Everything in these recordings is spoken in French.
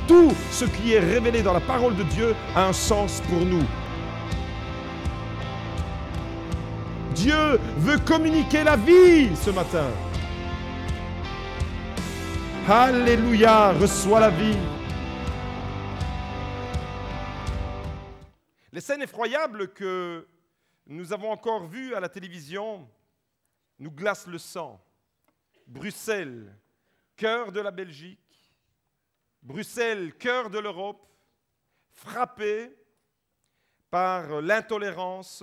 tout ce qui est révélé dans la parole de Dieu a un sens pour nous. Dieu veut communiquer la vie ce matin. Alléluia, reçois la vie. Les scènes effroyables que nous avons encore vues à la télévision nous glacent le sang. Bruxelles, cœur de la Belgique. Bruxelles, cœur de l'Europe, frappé par l'intolérance,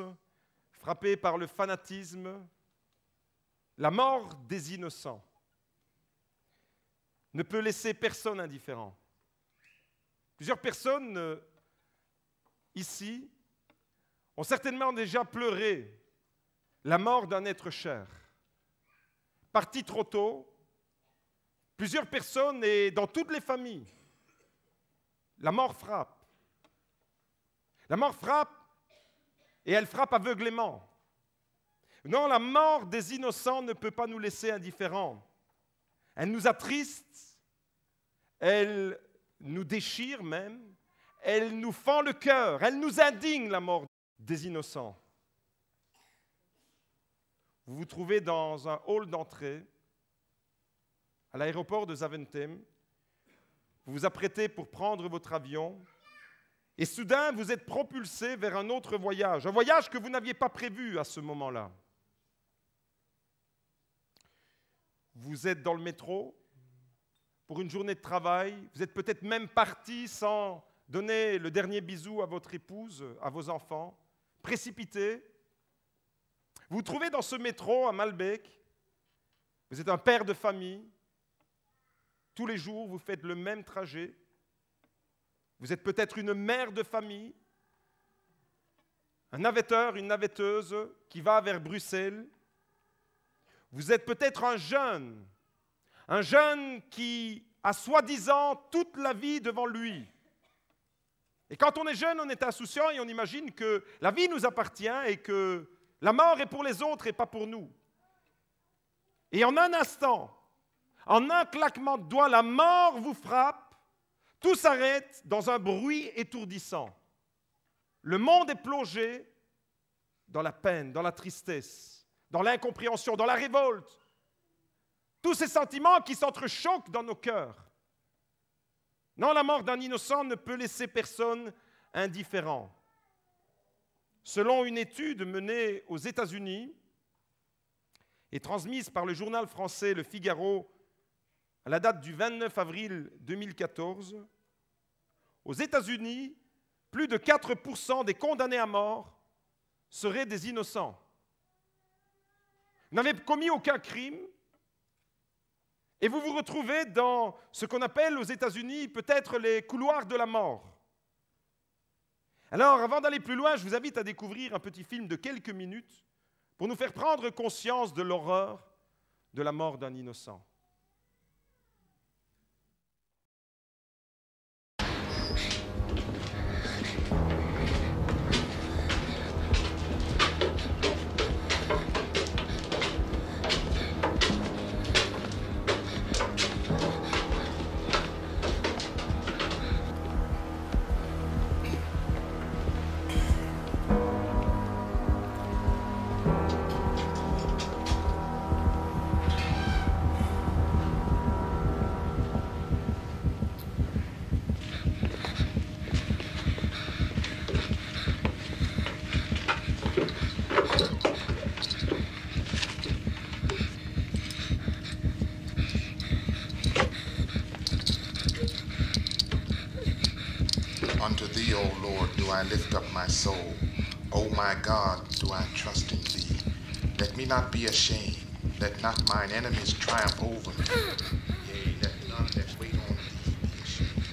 frappé par le fanatisme, la mort des innocents ne peut laisser personne indifférent. Plusieurs personnes ici ont certainement déjà pleuré la mort d'un être cher. Parti trop tôt, plusieurs personnes et dans toutes les familles, la mort frappe. La mort frappe et elle frappe aveuglément. Non, la mort des innocents ne peut pas nous laisser indifférents. Elle nous attriste, elle nous déchire même, elle nous fend le cœur, elle nous indigne la mort des innocents. Vous vous trouvez dans un hall d'entrée à l'aéroport de Zaventem, vous vous apprêtez pour prendre votre avion et soudain vous êtes propulsé vers un autre voyage, un voyage que vous n'aviez pas prévu à ce moment-là. Vous êtes dans le métro pour une journée de travail, vous êtes peut-être même parti sans donner le dernier bisou à votre épouse, à vos enfants, précipité. Vous vous trouvez dans ce métro à Malbec, vous êtes un père de famille, tous les jours vous faites le même trajet, vous êtes peut-être une mère de famille, un navetteur, une navetteuse qui va vers Bruxelles, vous êtes peut-être un jeune qui a soi-disant toute la vie devant lui. Et quand on est jeune, on est insouciant et on imagine que la vie nous appartient et que la mort est pour les autres et pas pour nous. Et en un instant, en un claquement de doigts, la mort vous frappe, tout s'arrête dans un bruit étourdissant. Le monde est plongé dans la peine, dans la tristesse, dans l'incompréhension, dans la révolte. Tous ces sentiments qui s'entrechoquent dans nos cœurs. Non, la mort d'un innocent ne peut laisser personne indifférent. Selon une étude menée aux États-Unis et transmise par le journal français Le Figaro à la date du 29 avril 2014, aux États-Unis, plus de 4% des condamnés à mort seraient des innocents. Vous n'avez commis aucun crime et vous vous retrouvez dans ce qu'on appelle aux États-Unis peut-être les couloirs de la mort. Alors, avant d'aller plus loin, je vous invite à découvrir un petit film de quelques minutes pour nous faire prendre conscience de l'horreur de la mort d'un innocent. Unto thee, O Lord, do I lift up my soul. O my God, do I trust in thee. Let me not be ashamed. Let not mine enemies triumph over me. Yea, let none that wait on thee be ashamed.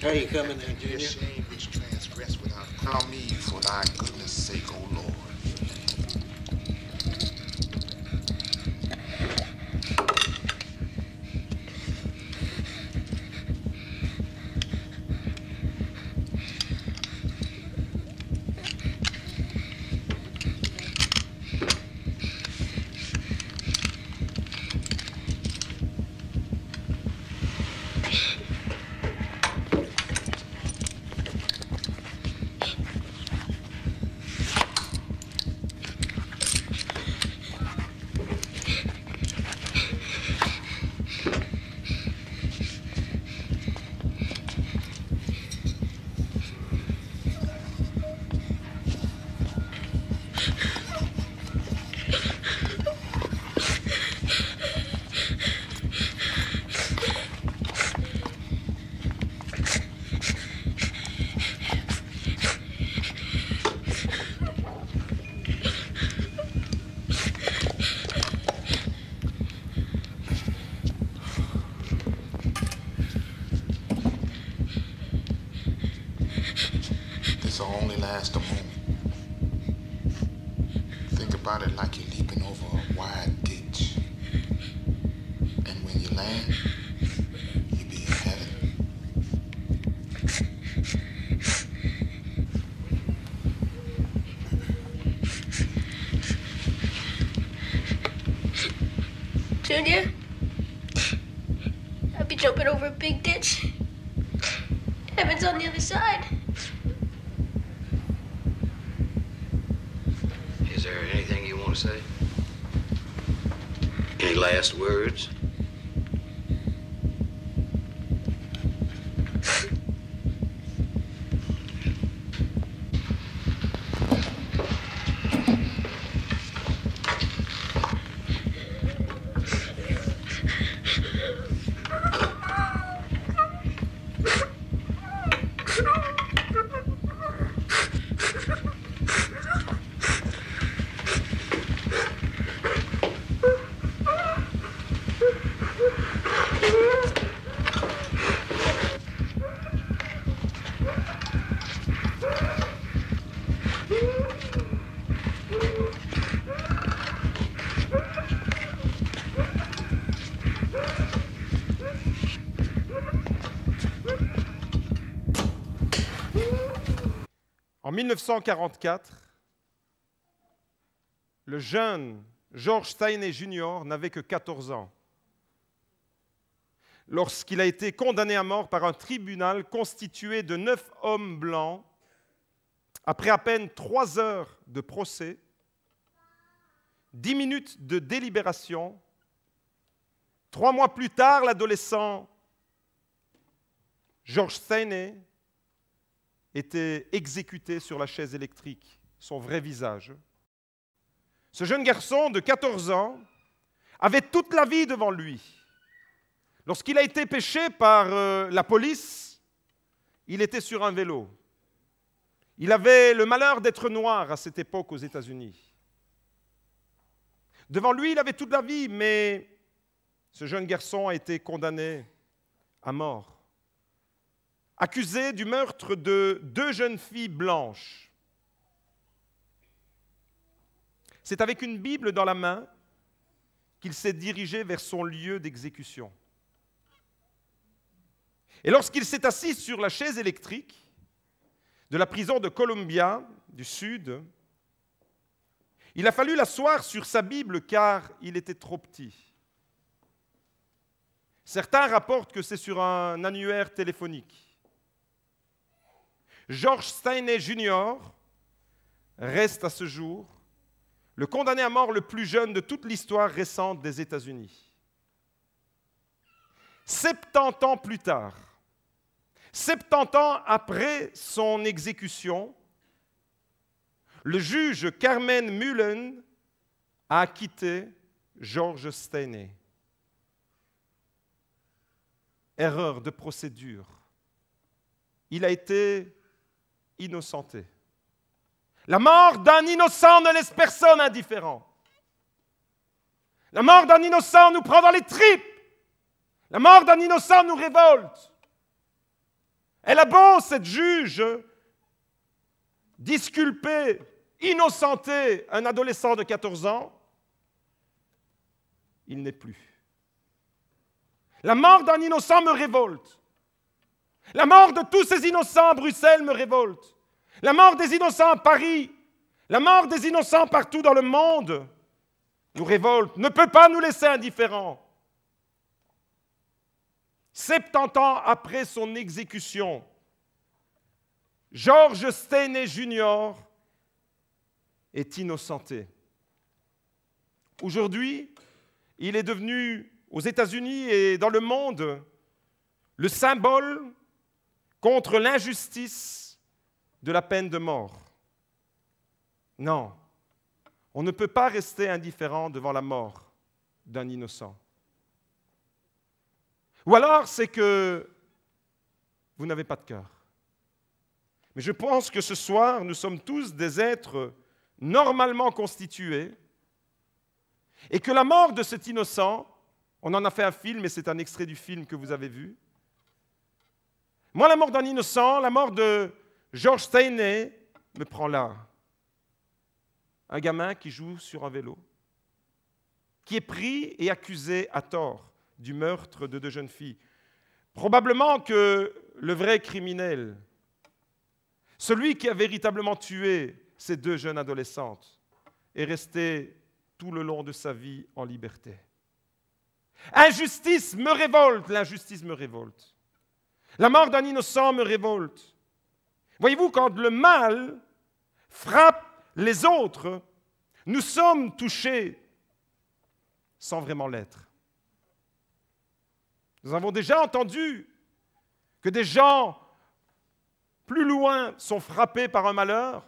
How you coming there, Be Junior? ashamed which transgress without crown me for thy goodness' sake, O Lord. will only last a moment. Think about it like you're leaping over a wide ditch. And when you land, you'll be in heaven. Junior, I'll be jumping over a big ditch. Heaven's on the other side. Is there anything you want to say? Any last words? En 1944, le jeune George Stainey Jr. n'avait que 14 ans lorsqu'il a été condamné à mort par un tribunal constitué de 9 hommes blancs après à peine 3 heures de procès, 10 minutes de délibération. 3 mois plus tard, l'adolescent George Stainey était exécuté sur la chaise électrique, son vrai visage. Ce jeune garçon de 14 ans avait toute la vie devant lui. Lorsqu'il a été pêché par la police, il était sur un vélo. Il avait le malheur d'être noir à cette époque aux États-Unis. Devant lui, il avait toute la vie, mais ce jeune garçon a été condamné à mort, accusé du meurtre de 2 jeunes filles blanches. C'est avec une Bible dans la main qu'il s'est dirigé vers son lieu d'exécution. Et lorsqu'il s'est assis sur la chaise électrique de la prison de Columbia du Sud, il a fallu l'asseoir sur sa Bible car il était trop petit. Certains rapportent que c'est sur un annuaire téléphonique. George Stainey Jr. reste à ce jour le condamné à mort le plus jeune de toute l'histoire récente des États-Unis. 70 ans plus tard, 70 ans après son exécution, le juge Carmen Mullen a acquitté George Stainey. Erreur de procédure. Il a été innocenté. La mort d'un innocent ne laisse personne indifférent. La mort d'un innocent nous prend dans les tripes. La mort d'un innocent nous révolte. Elle a beau, cette juge, disculper, innocenter un adolescent de 14 ans, il n'est plus. La mort d'un innocent me révolte. La mort de tous ces innocents à Bruxelles me révolte. La mort des innocents à Paris, la mort des innocents partout dans le monde nous révolte, ne peut pas nous laisser indifférents. 70 ans après son exécution, George Stainey Jr. est innocenté. Aujourd'hui, il est devenu, aux États-Unis et dans le monde, le symbole contre l'injustice de la peine de mort. Non, on ne peut pas rester indifférent devant la mort d'un innocent. Ou alors c'est que vous n'avez pas de cœur. Mais je pense que ce soir, nous sommes tous des êtres normalement constitués et que la mort de cet innocent, on en a fait un film et c'est un extrait du film que vous avez vu. Moi, la mort d'un innocent, la mort de George Steiney me prend là. Un gamin qui joue sur un vélo, qui est pris et accusé à tort du meurtre de 2 jeunes filles. Probablement que le vrai criminel, celui qui a véritablement tué ces 2 jeunes adolescentes, est resté tout le long de sa vie en liberté. Injustice me révolte, l'injustice me révolte. La mort d'un innocent me révolte. Voyez-vous, quand le mal frappe les autres, nous sommes touchés sans vraiment l'être. Nous avons déjà entendu que des gens plus loin sont frappés par un malheur.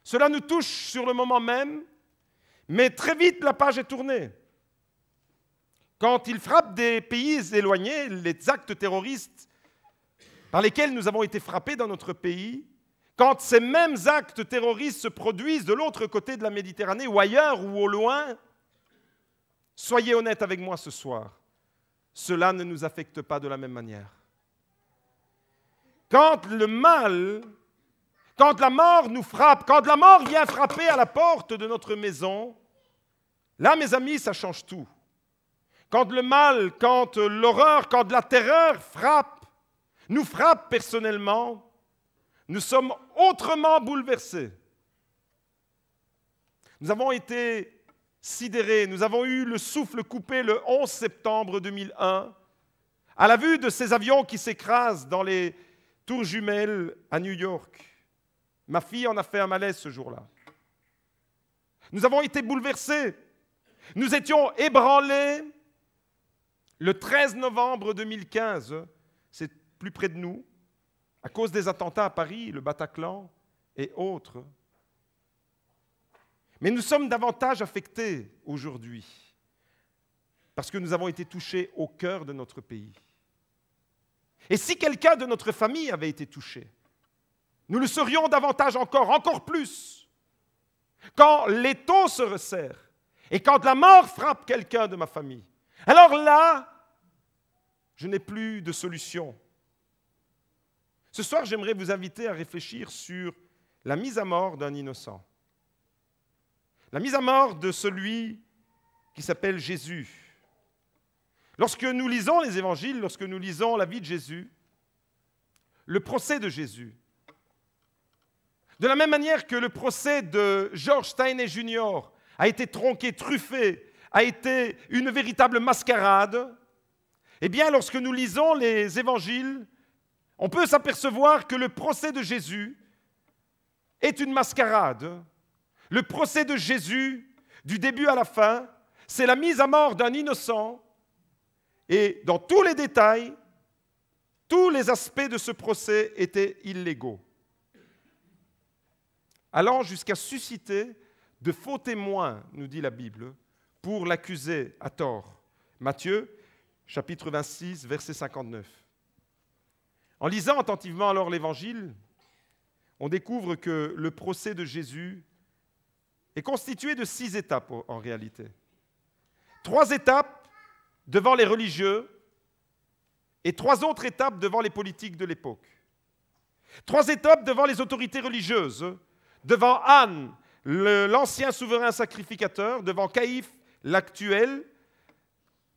Cela nous touche sur le moment même, mais très vite la page est tournée. Quand ils frappent des pays éloignés, les actes terroristes par lesquels nous avons été frappés dans notre pays, quand ces mêmes actes terroristes se produisent de l'autre côté de la Méditerranée ou ailleurs ou au loin, soyez honnêtes avec moi ce soir, cela ne nous affecte pas de la même manière. Quand le mal, quand la mort nous frappe, quand la mort vient frapper à la porte de notre maison, là, mes amis, ça change tout. Quand le mal, quand l'horreur, quand la terreur nous frappe personnellement, nous sommes autrement bouleversés. Nous avons été sidérés, nous avons eu le souffle coupé le 11 septembre 2001, à la vue de ces avions qui s'écrasent dans les tours jumelles à New York. Ma fille en a fait un malaise ce jour-là. Nous avons été bouleversés. Nous étions ébranlés le 13 novembre 2015, c'est plus près de nous, à cause des attentats à Paris, le Bataclan et autres. Mais nous sommes davantage affectés aujourd'hui parce que nous avons été touchés au cœur de notre pays. Et si quelqu'un de notre famille avait été touché, nous le serions davantage encore plus. Quand l'étau se resserre et quand la mort frappe quelqu'un de ma famille, alors là, je n'ai plus de solution. Ce soir, j'aimerais vous inviter à réfléchir sur la mise à mort d'un innocent. La mise à mort de celui qui s'appelle Jésus. Lorsque nous lisons les évangiles, lorsque nous lisons la vie de Jésus, le procès de Jésus, de la même manière que le procès de George Steiney Jr. a été tronqué, truffé, a été une véritable mascarade, eh bien, lorsque nous lisons les évangiles, on peut s'apercevoir que le procès de Jésus est une mascarade. Le procès de Jésus, du début à la fin, c'est la mise à mort d'un innocent. Et dans tous les détails, tous les aspects de ce procès étaient illégaux, allant jusqu'à susciter de faux témoins, nous dit la Bible, pour l'accuser à tort. Matthieu, chapitre 26, verset 59. En lisant attentivement alors l'Évangile, on découvre que le procès de Jésus est constitué de 6 étapes en réalité. 3 étapes devant les religieux et 3 autres étapes devant les politiques de l'époque. 3 étapes devant les autorités religieuses, devant Anne, l'ancien souverain sacrificateur, devant Caïphe, l'actuel,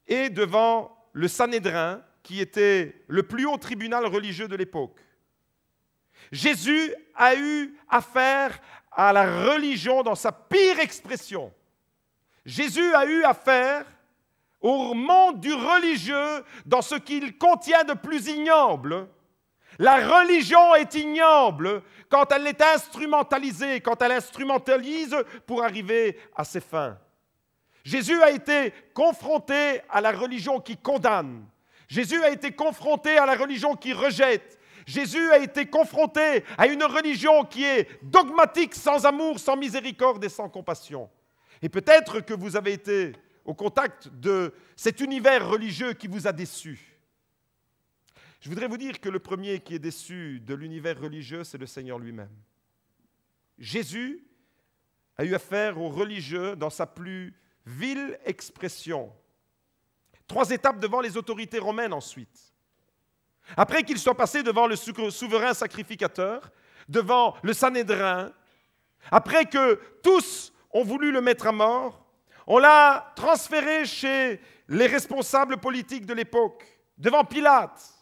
et devant le Sanhédrin, qui était le plus haut tribunal religieux de l'époque. Jésus a eu affaire à la religion dans sa pire expression. Jésus a eu affaire au monde du religieux dans ce qu'il contient de plus ignoble. La religion est ignoble quand elle est instrumentalisée, quand elle instrumentalise pour arriver à ses fins. Jésus a été confronté à la religion qui condamne. Jésus a été confronté à la religion qui rejette. Jésus a été confronté à une religion qui est dogmatique, sans amour, sans miséricorde et sans compassion. Et peut-être que vous avez été au contact de cet univers religieux qui vous a déçu. Je voudrais vous dire que le premier qui est déçu de l'univers religieux, c'est le Seigneur lui-même. Jésus a eu affaire aux religieux dans sa plus vile expression. 3 étapes devant les autorités romaines ensuite. après qu'il soit passé devant le souverain sacrificateur, devant le Sanhédrin, après que tous ont voulu le mettre à mort, on l'a transféré chez les responsables politiques de l'époque, devant Pilate.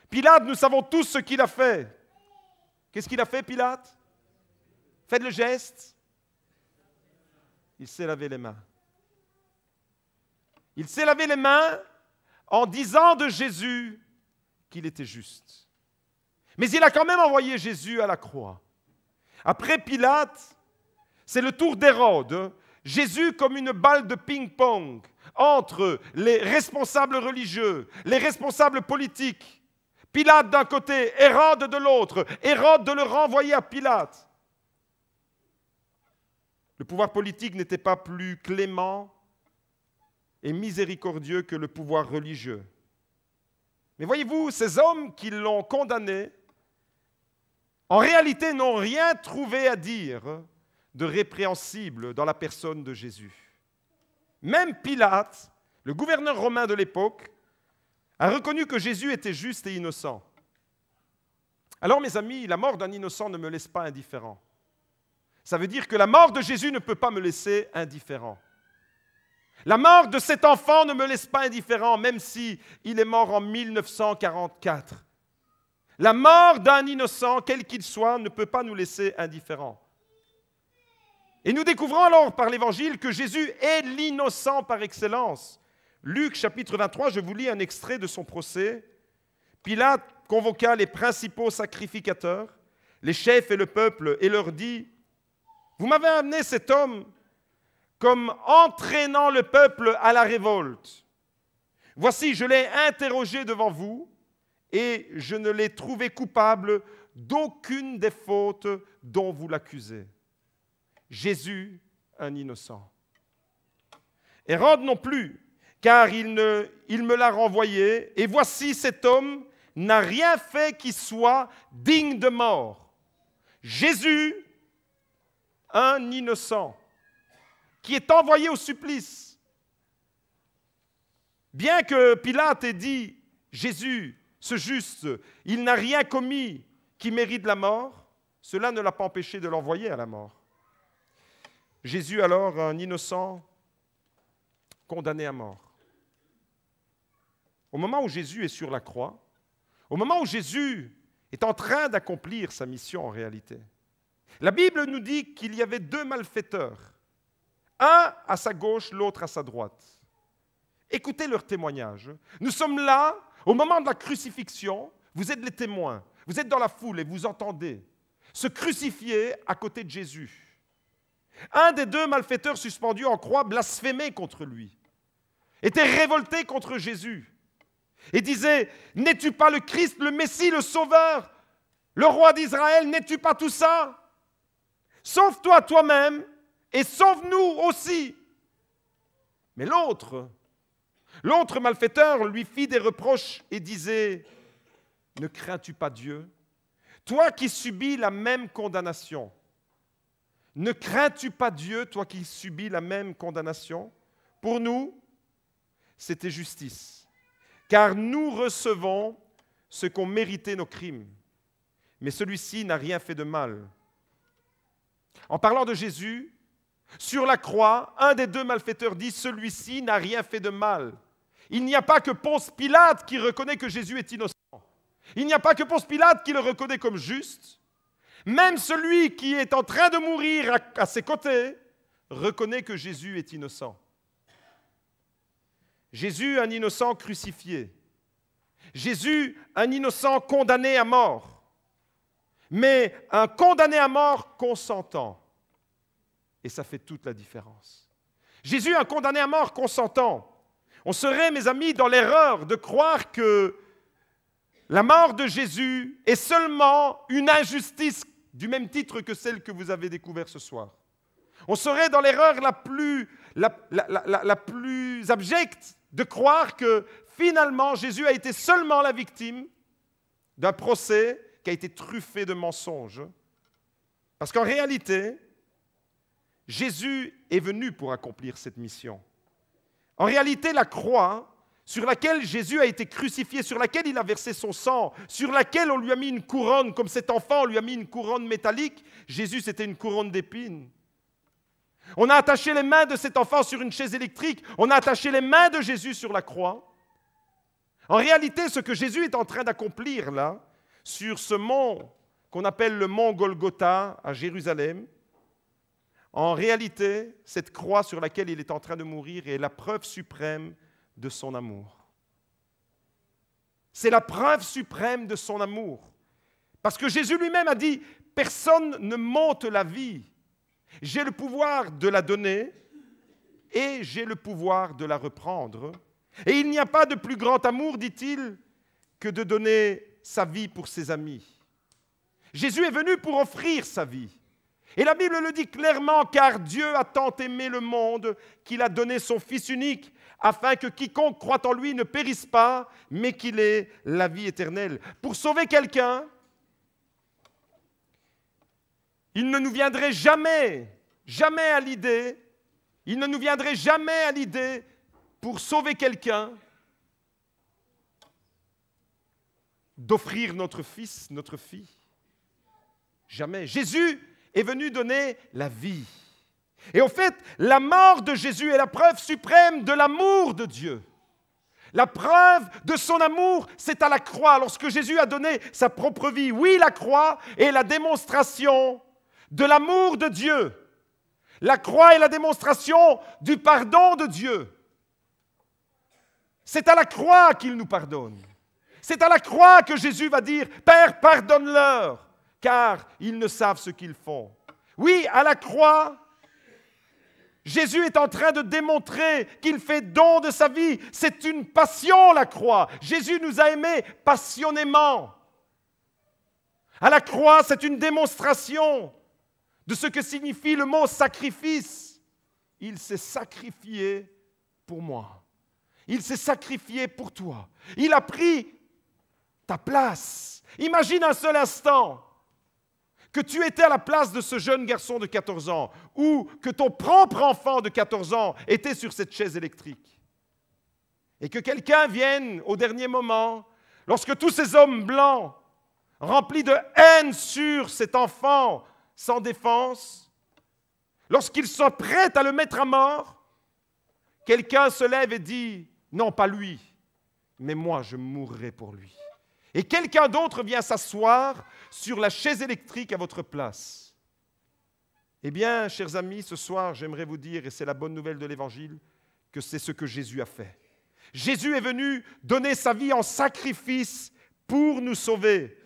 Pilate, nous savons tous ce qu'il a fait. Qu'est-ce qu'il a fait, Pilate? Faites le geste. Il s'est lavé les mains. Il s'est lavé les mains en disant de Jésus qu'il était juste. Mais il a quand même envoyé Jésus à la croix. Après Pilate, c'est le tour d'Hérode. Jésus comme une balle de ping-pong entre les responsables religieux, les responsables politiques. Pilate d'un côté, Hérode de l'autre. Hérode de le renvoyer à Pilate. Le pouvoir politique n'était pas plus clément et miséricordieux que le pouvoir religieux. Mais voyez-vous, ces hommes qui l'ont condamné, en réalité n'ont rien trouvé à dire de répréhensible dans la personne de Jésus. Même Pilate, le gouverneur romain de l'époque, a reconnu que Jésus était juste et innocent. Alors, mes amis, la mort d'un innocent ne me laisse pas indifférent. Ça veut dire que la mort de Jésus ne peut pas me laisser indifférent. La mort de cet enfant ne me laisse pas indifférent, même s'il est mort en 1944. La mort d'un innocent, quel qu'il soit, ne peut pas nous laisser indifférents. Et nous découvrons alors par l'Évangile que Jésus est l'innocent par excellence. Luc chapitre 23, je vous lis un extrait de son procès. Pilate convoqua les principaux sacrificateurs, les chefs et le peuple, et leur dit « Vous m'avez amené cet homme comme entraînant le peuple à la révolte. Voici, je l'ai interrogé devant vous, et je ne l'ai trouvé coupable d'aucune des fautes dont vous l'accusez. Jésus, un innocent. Hérode non plus, car il me l'a renvoyé, et voici cet homme n'a rien fait qui soit digne de mort. Jésus, un innocent, qui est envoyé au supplice. Bien que Pilate ait dit, Jésus, ce juste, il n'a rien commis qui mérite la mort, cela ne l'a pas empêché de l'envoyer à la mort. Jésus alors, un innocent, condamné à mort. Au moment où Jésus est sur la croix, au moment où Jésus est en train d'accomplir sa mission en réalité, la Bible nous dit qu'il y avait deux malfaiteurs, un à sa gauche, l'autre à sa droite. Écoutez leur témoignage. Nous sommes là, au moment de la crucifixion, vous êtes les témoins, vous êtes dans la foule et vous entendez se crucifier à côté de Jésus. Un des deux malfaiteurs suspendus en croix blasphémait contre lui, était révolté contre Jésus et disait « N'es-tu pas le Christ, le Messie, le Sauveur, le roi d'Israël, n'es-tu pas tout ça? Sauve-toi toi-même et sauve-nous aussi. » Mais l'autre malfaiteur lui fit des reproches et disait « Ne crains-tu pas Dieu, toi qui subis la même condamnation? Ne crains-tu pas Dieu, toi qui subis la même condamnation? Pour nous, c'était justice, car nous recevons ce qu'ont mérité nos crimes. Mais celui-ci n'a rien fait de mal. » En parlant de Jésus, sur la croix, un des deux malfaiteurs dit « Celui-ci n'a rien fait de mal. » Il n'y a pas que Ponce Pilate qui reconnaît que Jésus est innocent. Il n'y a pas que Ponce Pilate qui le reconnaît comme juste. Même celui qui est en train de mourir à ses côtés reconnaît que Jésus est innocent. Jésus, un innocent crucifié. Jésus, un innocent condamné à mort. Mais un condamné à mort consentant. Et ça fait toute la différence. Jésus, un condamné à mort consentant. On serait, mes amis, dans l'erreur de croire que la mort de Jésus est seulement une injustice du même titre que celle que vous avez découverte ce soir. On serait dans l'erreur la plus abjecte de croire que finalement Jésus a été seulement la victime d'un procès qui a été truffé de mensonges. Parce qu'en réalité, Jésus est venu pour accomplir cette mission. En réalité, la croix, sur laquelle Jésus a été crucifié, sur laquelle il a versé son sang, sur laquelle on lui a mis une couronne, comme cet enfant, on lui a mis une couronne métallique. Jésus, c'était une couronne d'épines. On a attaché les mains de cet enfant sur une chaise électrique. On a attaché les mains de Jésus sur la croix. En réalité, ce que Jésus est en train d'accomplir là, sur ce mont qu'on appelle le mont Golgotha à Jérusalem, en réalité, cette croix sur laquelle il est en train de mourir est la preuve suprême de son amour. C'est la preuve suprême de son amour. Parce que Jésus lui-même a dit, personne ne m'ôte la vie. J'ai le pouvoir de la donner et j'ai le pouvoir de la reprendre. Et il n'y a pas de plus grand amour, dit-il, que de donner sa vie pour ses amis. Jésus est venu pour offrir sa vie. Et la Bible le dit clairement, car Dieu a tant aimé le monde qu'il a donné son Fils unique, afin que quiconque croit en lui ne périsse pas, mais qu'il ait la vie éternelle. Pour sauver quelqu'un, il ne nous viendrait jamais à l'idée, pour sauver quelqu'un, d'offrir notre fils, notre fille. Jamais. Jésus est venu donner la vie. Et au fait, la mort de Jésus est la preuve suprême de l'amour de Dieu. La preuve de son amour, c'est à la croix, lorsque Jésus a donné sa propre vie. Oui, la croix est la démonstration de l'amour de Dieu. La croix est la démonstration du pardon de Dieu. C'est à la croix qu'il nous pardonne. C'est à la croix que Jésus va dire « Père, pardonne-leur, car ils ne savent ce qu'ils font. » Oui, à la croix, Jésus est en train de démontrer qu'il fait don de sa vie. C'est une passion, la croix. Jésus nous a aimés passionnément. À la croix, c'est une démonstration de ce que signifie le mot sacrifice. Il s'est sacrifié pour moi. Il s'est sacrifié pour toi. Il a pris ta place. Imagine un seul instant que tu étais à la place de ce jeune garçon de 14 ans ou que ton propre enfant de 14 ans était sur cette chaise électrique et que quelqu'un vienne au dernier moment, lorsque tous ces hommes blancs remplis de haine sur cet enfant sans défense, lorsqu'ils sont prêts à le mettre à mort, quelqu'un se lève et dit « Non, pas lui, mais moi je mourrai pour lui ». Et quelqu'un d'autre vient s'asseoir sur la chaise électrique à votre place. Eh bien, chers amis, ce soir, j'aimerais vous dire, et c'est la bonne nouvelle de l'Évangile, que c'est ce que Jésus a fait. Jésus est venu donner sa vie en sacrifice pour nous sauver.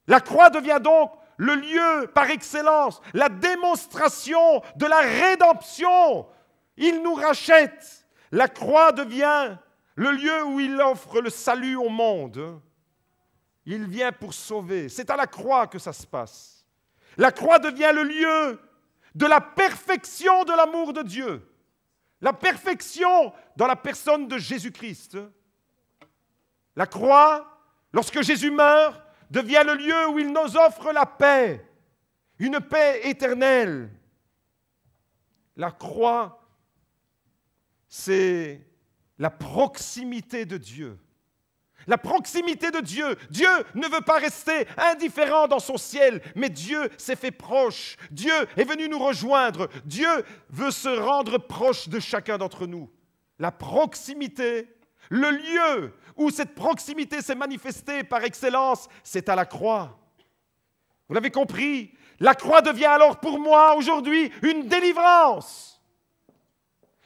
La croix devient donc le lieu par excellence, la démonstration de la rédemption. Il nous rachète. La croix devient le lieu où il offre le salut au monde. Il vient pour sauver. C'est à la croix que ça se passe. La croix devient le lieu de la perfection de l'amour de Dieu. La perfection dans la personne de Jésus-Christ. La croix, lorsque Jésus meurt, devient le lieu où il nous offre la paix, une paix éternelle. La croix, c'est la proximité de Dieu. La proximité de Dieu. Dieu ne veut pas rester indifférent dans son ciel, mais Dieu s'est fait proche. Dieu est venu nous rejoindre. Dieu veut se rendre proche de chacun d'entre nous. La proximité, le lieu où cette proximité s'est manifestée par excellence, c'est à la croix. Vous l'avez compris? La croix devient alors pour moi aujourd'hui une délivrance.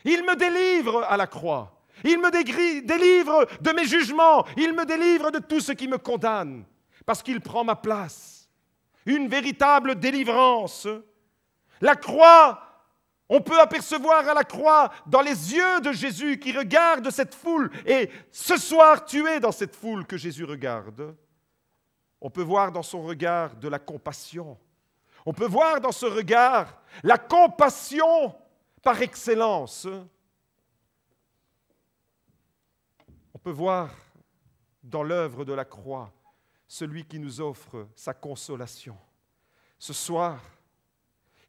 Il me délivre à la croix. Il me délivre de mes jugements. Il me délivre de tout ce qui me condamne. Parce qu'il prend ma place. Une véritable délivrance. La croix, on peut apercevoir à la croix dans les yeux de Jésus qui regarde cette foule. Et ce soir, tu es dans cette foule que Jésus regarde. On peut voir dans son regard de la compassion. On peut voir dans ce regard la compassion par excellence. On peut voir dans l'œuvre de la croix celui qui nous offre sa consolation. Ce soir,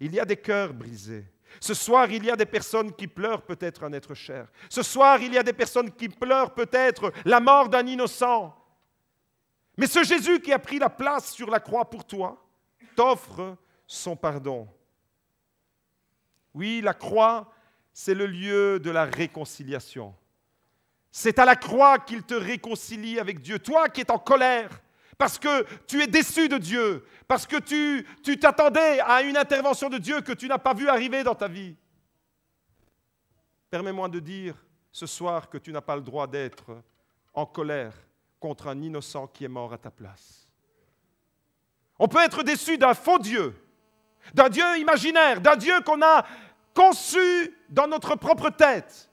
il y a des cœurs brisés. Ce soir, il y a des personnes qui pleurent peut-être un être cher. Ce soir, il y a des personnes qui pleurent peut-être la mort d'un innocent. Mais ce Jésus qui a pris la place sur la croix pour toi, t'offre son pardon. Oui, la croix, c'est le lieu de la réconciliation. C'est à la croix qu'il te réconcilie avec Dieu. Toi qui es en colère, parce que tu es déçu de Dieu, parce que tu t'attendais à une intervention de Dieu que tu n'as pas vue arriver dans ta vie. Permets-moi de dire ce soir que tu n'as pas le droit d'être en colère contre un innocent qui est mort à ta place. On peut être déçu d'un faux Dieu, d'un Dieu imaginaire, d'un Dieu qu'on a conçu dans notre propre tête.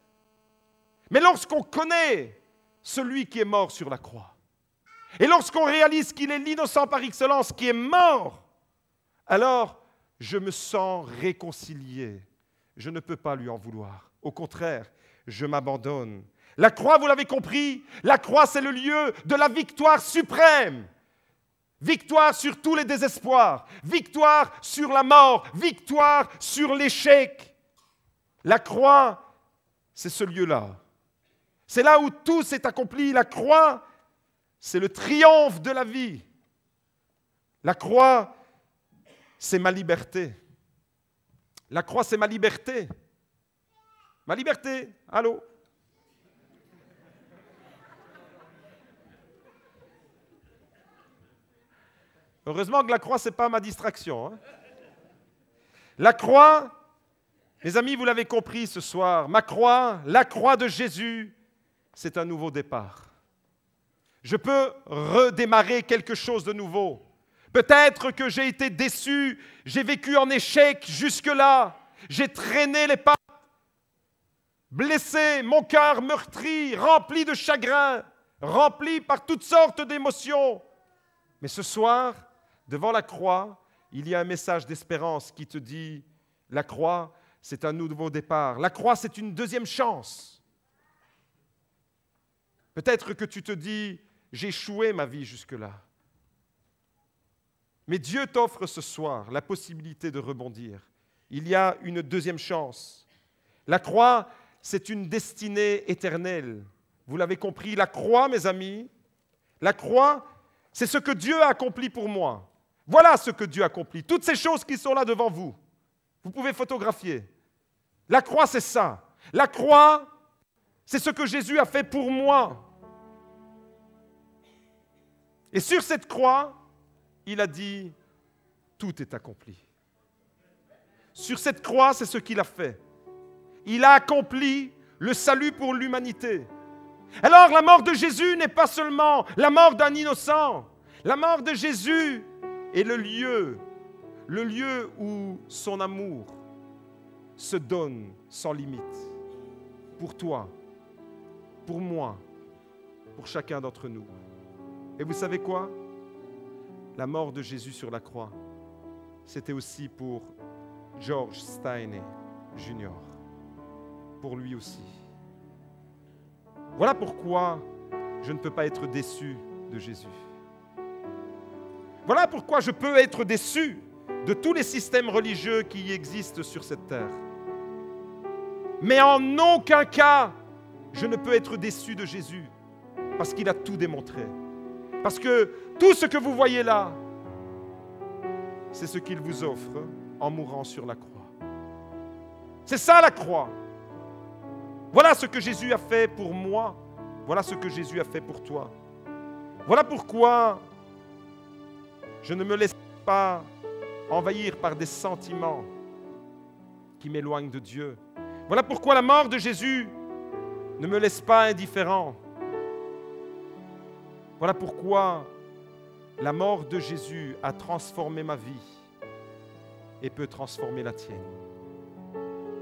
Mais lorsqu'on connaît celui qui est mort sur la croix, et lorsqu'on réalise qu'il est l'innocent par excellence qui est mort, alors je me sens réconcilié. Je ne peux pas lui en vouloir. Au contraire, je m'abandonne. La croix, vous l'avez compris, la croix c'est le lieu de la victoire suprême. Victoire sur tous les désespoirs, victoire sur la mort, victoire sur l'échec. La croix, c'est ce lieu-là. C'est là où tout s'est accompli. La croix, c'est le triomphe de la vie. La croix, c'est ma liberté. La croix, c'est ma liberté. Ma liberté, allô? Heureusement que la croix, ce n'est pas ma distraction. Hein? La croix, mes amis, vous l'avez compris ce soir, ma croix, la croix de Jésus, c'est un nouveau départ. Je peux redémarrer quelque chose de nouveau. Peut-être que j'ai été déçu, j'ai vécu en échec jusque-là, j'ai traîné les pattes, blessé, mon cœur meurtri, rempli de chagrin, rempli par toutes sortes d'émotions. Mais ce soir, devant la croix, il y a un message d'espérance qui te dit, la croix, c'est un nouveau départ. La croix, c'est une deuxième chance. Peut-être que tu te dis, j'ai échoué ma vie jusque-là. Mais Dieu t'offre ce soir la possibilité de rebondir. Il y a une deuxième chance. La croix, c'est une destinée éternelle. Vous l'avez compris, la croix, mes amis, la croix, c'est ce que Dieu a accompli pour moi. Voilà ce que Dieu a accompli. Toutes ces choses qui sont là devant vous, vous pouvez photographier. La croix, c'est ça. La croix, c'est ce que Jésus a fait pour moi. Et sur cette croix, il a dit, tout est accompli. Sur cette croix, c'est ce qu'il a fait. Il a accompli le salut pour l'humanité. Alors la mort de Jésus n'est pas seulement la mort d'un innocent. La mort de Jésus est le lieu où son amour se donne sans limite. Pour toi, pour moi, pour chacun d'entre nous. Et vous savez quoi? La mort de Jésus sur la croix, c'était aussi pour George Steiner Jr. Pour lui aussi. Voilà pourquoi je ne peux pas être déçu de Jésus. Voilà pourquoi je peux être déçu de tous les systèmes religieux qui existent sur cette terre. Mais en aucun cas, je ne peux être déçu de Jésus, parce qu'il a tout démontré. Parce que tout ce que vous voyez là, c'est ce qu'il vous offre en mourant sur la croix. C'est ça la croix. Voilà ce que Jésus a fait pour moi. Voilà ce que Jésus a fait pour toi. Voilà pourquoi je ne me laisse pas envahir par des sentiments qui m'éloignent de Dieu. Voilà pourquoi la mort de Jésus ne me laisse pas indifférent. Voilà pourquoi la mort de Jésus a transformé ma vie et peut transformer la tienne.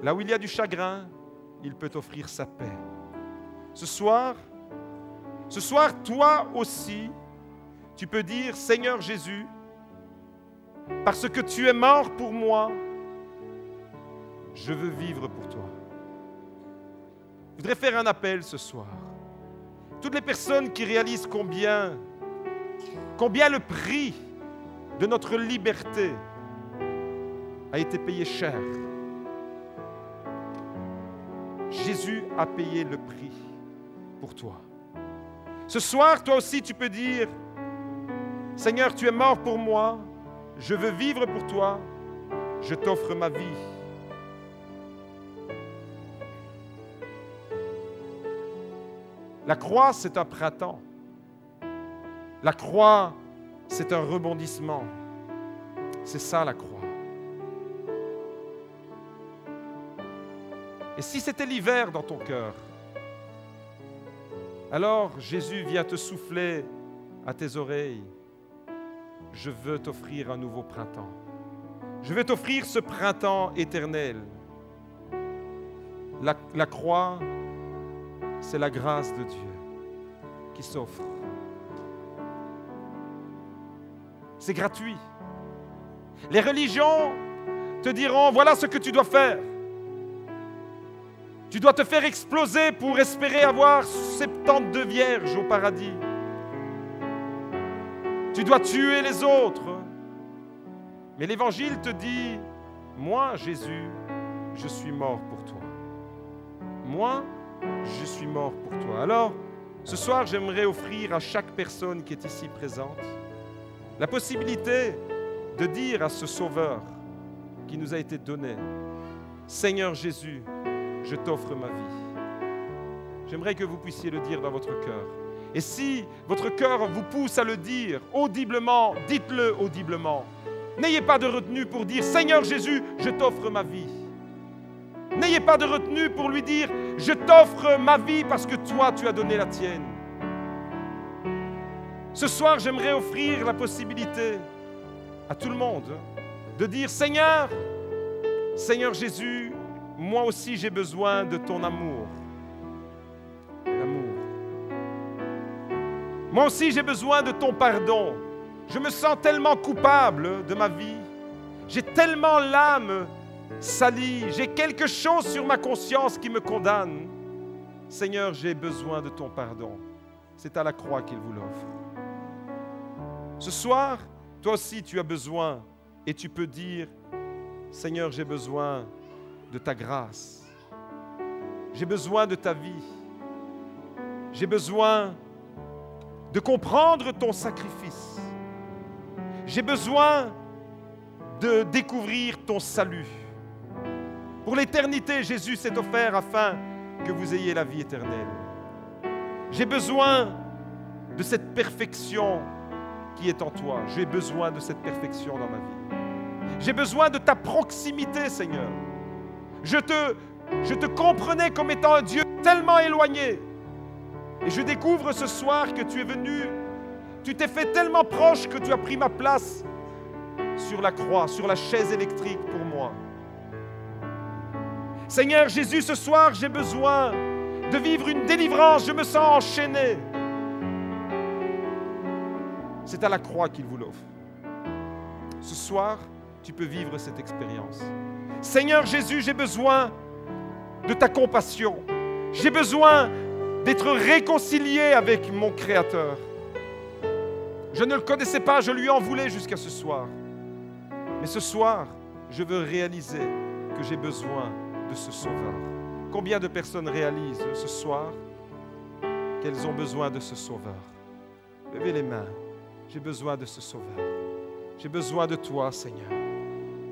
Là où il y a du chagrin, il peut t'offrir sa paix. Ce soir, toi aussi, tu peux dire, Seigneur Jésus, parce que tu es mort pour moi, je veux vivre pour toi. Je voudrais faire un appel ce soir. Toutes les personnes qui réalisent combien le prix de notre liberté a été payé cher. Jésus a payé le prix pour toi. Ce soir, toi aussi, tu peux dire, Seigneur, tu es mort pour moi, je veux vivre pour toi, je t'offre ma vie. La croix, c'est un printemps. La croix, c'est un rebondissement. C'est ça la croix. Et si c'était l'hiver dans ton cœur, alors Jésus vient te souffler à tes oreilles. Je veux t'offrir un nouveau printemps. Je veux t'offrir ce printemps éternel. La croix, c'est la grâce de Dieu qui s'offre. C'est gratuit. Les religions te diront, voilà ce que tu dois faire. Tu dois te faire exploser pour espérer avoir 72 vierges au paradis. Tu dois tuer les autres. Mais l'Évangile te dit, moi, Jésus, je suis mort pour toi. Moi, je suis mort pour toi. Alors, ce soir, j'aimerais offrir à chaque personne qui est ici présente la possibilité de dire à ce Sauveur qui nous a été donné, Seigneur Jésus, je t'offre ma vie. J'aimerais que vous puissiez le dire dans votre cœur. Et si votre cœur vous pousse à le dire audiblement, dites-le audiblement. N'ayez pas de retenue pour dire, Seigneur Jésus, je t'offre ma vie. N'ayez pas de retenue pour lui dire, je t'offre ma vie parce que toi, tu as donné la tienne. Ce soir, j'aimerais offrir la possibilité à tout le monde de dire, Seigneur Jésus, moi aussi j'ai besoin de ton amour. L'amour. Moi aussi j'ai besoin de ton pardon. Je me sens tellement coupable de ma vie. J'ai tellement l'âme salie. J'ai quelque chose sur ma conscience qui me condamne. Seigneur, j'ai besoin de ton pardon. C'est à la croix qu'il vous l'offre. Ce soir, toi aussi tu as besoin et tu peux dire, Seigneur, j'ai besoin de ta grâce. J'ai besoin de ta vie. J'ai besoin de comprendre ton sacrifice. J'ai besoin de découvrir ton salut. Pour l'éternité, Jésus s'est offert afin que vous ayez la vie éternelle. J'ai besoin de cette perfection qui est en toi. J'ai besoin de cette perfection dans ma vie. J'ai besoin de ta proximité, Seigneur. Je te comprenais comme étant un Dieu tellement éloigné. Et je découvre ce soir que tu es venu, tu t'es fait tellement proche que tu as pris ma place sur la croix, sur la chaise électrique pour moi. Seigneur Jésus, ce soir, j'ai besoin de vivre une délivrance. Je me sens enchaîné. C'est à la croix qu'il vous l'offre. Ce soir, tu peux vivre cette expérience. Seigneur Jésus, j'ai besoin de ta compassion. J'ai besoin d'être réconcilié avec mon Créateur. Je ne le connaissais pas, je lui en voulais jusqu'à ce soir. Mais ce soir, je veux réaliser que j'ai besoin de ce Sauveur. Combien de personnes réalisent ce soir qu'elles ont besoin de ce Sauveur? Levez les mains. J'ai besoin de ce Sauveur. J'ai besoin de toi, Seigneur.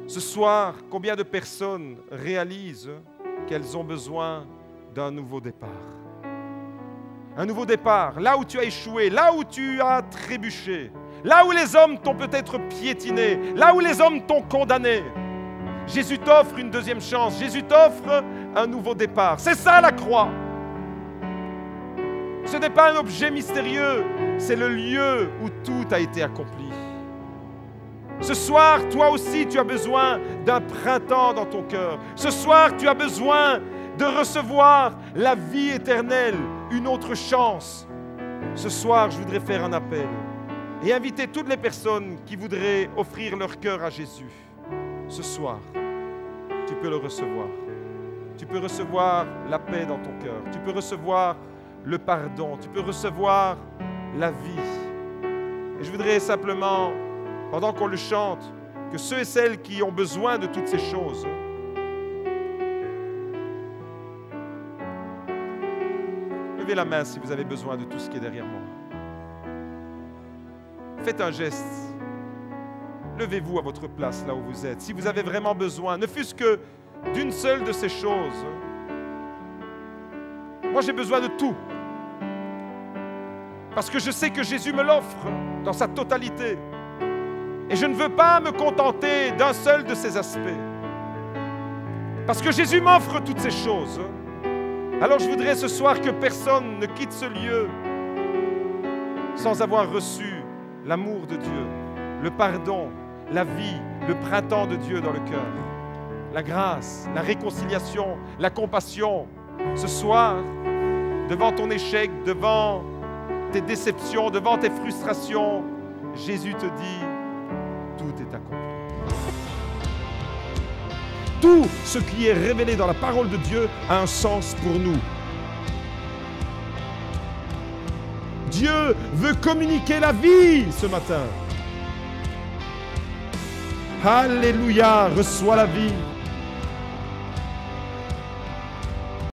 Ce soir, combien de personnes réalisent qu'elles ont besoin d'un nouveau départ? Un nouveau départ, là où tu as échoué, là où tu as trébuché, là où les hommes t'ont peut-être piétiné, là où les hommes t'ont condamné. Jésus t'offre une deuxième chance, Jésus t'offre un nouveau départ. C'est ça la croix. Ce n'est pas un objet mystérieux, c'est le lieu où tout a été accompli. Ce soir, toi aussi, tu as besoin d'un printemps dans ton cœur. Ce soir, tu as besoin de recevoir la vie éternelle, une autre chance. Ce soir, je voudrais faire un appel et inviter toutes les personnes qui voudraient offrir leur cœur à Jésus. Ce soir, tu peux le recevoir. Tu peux recevoir la paix dans ton cœur. Tu peux recevoir le pardon. Tu peux recevoir la vie. Et je voudrais simplement, pendant qu'on le chante, que ceux et celles qui ont besoin de toutes ces choses Levez la main si vous avez besoin de tout ce qui est derrière moi. Faites un geste. Levez-vous à votre place, là où vous êtes. Si vous avez vraiment besoin, ne fût-ce que d'une seule de ces choses. Moi, j'ai besoin de tout. Parce que je sais que Jésus me l'offre dans sa totalité. Et je ne veux pas me contenter d'un seul de ces aspects. Parce que Jésus m'offre toutes ces choses. Alors je voudrais ce soir que personne ne quitte ce lieu sans avoir reçu l'amour de Dieu, le pardon, la vie, le printemps de Dieu dans le cœur, la grâce, la réconciliation, la compassion. Ce soir, devant ton échec, devant tes déceptions, devant tes frustrations, Jésus te dit, tout est accompli. Tout ce qui est révélé dans la parole de Dieu a un sens pour nous. Dieu veut communiquer la vie ce matin. Alléluia, reçois la vie.